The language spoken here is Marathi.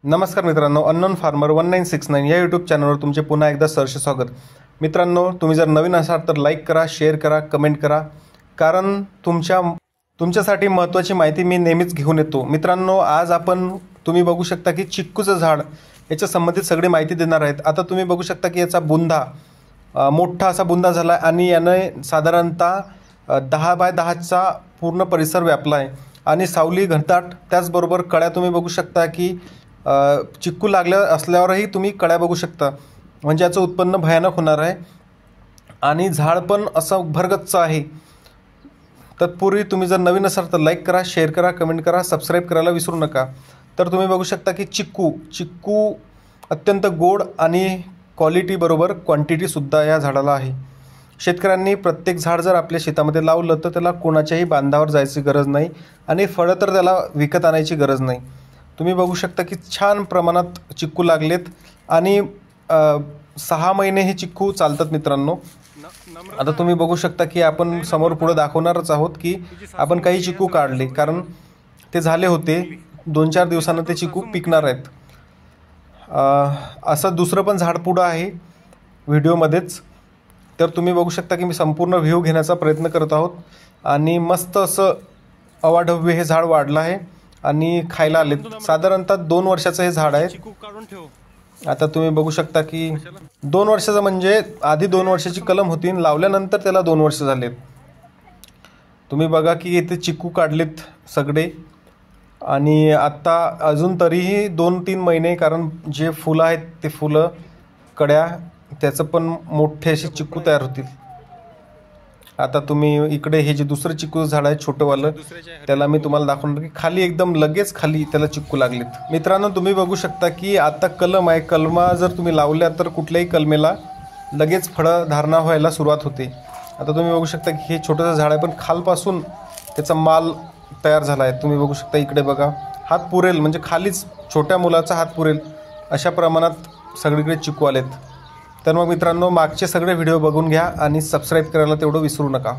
नमस्कार मित्रांनो, अननोन फार्मर 1969 या यूट्यूब चॅनलवर तुमचे पुन्हा एकदा सहर्ष स्वागत। मित्रांनो, तुम्ही जर नवीन असाल तर लाईक करा, शेअर करा, कमेंट करा, कारण तुमच्यासाठी महत्त्वाची माहिती मी नेहमीच घेऊन येतो। मित्रांनो, आज आपण तुम्ही बघू शकता की चिक्कूचं झाड याच्या संबंधित सगळी माहिती देणार आहेत। आता तुम्ही बघू शकता की याचा बुंदा मोठा असा बुंदा झाला आणि याने साधारणतः 10 बाय 10चा पूर्ण परिसर व्यापला आहे आणि सावली घनदाट, त्याचबरोबर कळ्या तुम्ही बघू शकता की चिक्कू लागल्या असल्यावरही तुम्ही कळ्या बघू शकता, म्हणजे याचं उत्पन्न भयानक होणार आहे आणि झाड पण असं भरगच्च आहे। तत्पूर्वी तुम्ही जर नवीन असाल तर लाईक करा, शेअर करा, कमेंट करा, सबस्क्राईब करायला विसरू नका। तर तुम्ही बघू शकता की चिक्कू अत्यंत गोड आणि क्वालिटी बरोबर क्वांटिटीसुद्धा या झाडाला आहे। शेतकऱ्यांनी प्रत्येक झाड जर आपल्या शेतामध्ये लावलं तर त्याला कोणाच्याही बांधावर जायची गरज नाही आणि फळं तर त्याला विकत आणायची गरज नाही। तुम्ही बघू शकता की छान प्रमाणात चिक्कू लागलेत आणि 6 महिने हे चिक्कू चालतात मित्रांनो। आता तुम्ही बघू शकता की आपण समोर पुढे दाखवणारच आहोत की आपण काही चिक्कू काढले, कारण ते झाले होते 2-4 दिवसांनी ते चिक्कू पिकणार आहेत। असं दुसरं पण झाड पुढं आहे व्हिडिओमध्येच, तर तुम्ही बघू शकता की मी संपूर्ण व्ह्यू घेण्याचा प्रयत्न करत आहोत आणि मस्त असं अवाढव्य हे झाड वाढलं आहे आणि खायला आले। साधारणतः 2 वर्षाचं हे झाड आहे। आता तुम्ही बघू शकता की 2 वर्षाचं म्हणजे आधी 2 वर्षाची कलम होती, लावल्यानंतर त्याला 2 वर्ष झालेत। तुम्ही बघा की इथे चिक्कू काढलेत सगळे आणि आता अजून तरीही 2-3 महिने, कारण जे फुलं आहेत ते फुलं कड्या त्याचं पण मोठे असे चिक्कू तयार होतील। आता तुम्ही इकडे हे जे दुसरं चिक्कूचं झाड आहे छोटंवालं, त्याला मी तुम्हाला दाखवणार की खाली एकदम लगेच खाली त्याला चिक्कू लागलेत। मित्रांनो, तुम्ही बघू शकता की आता कलम आहे, कलमा जर तुम्ही लावल्या तर कुठल्याही कलमेला लगेच फळं धारणा व्हायला सुरुवात होते। आता तुम्ही बघू शकता की हे छोटंसं झाड आहे पण खालपासून त्याचा माल तयार झाला आहे। तुम्ही बघू शकता इकडे बघा, हात पुरेल म्हणजे खालीच छोट्या मुलाचा हात पुरेल अशा प्रमाणात सगळीकडे चिक्कू आलेत। तर मग मित्रांनो, मागचे सगळे व्हिडिओ बघून घ्या आणि सबस्क्राईब करायला तेवढं विसरू नका।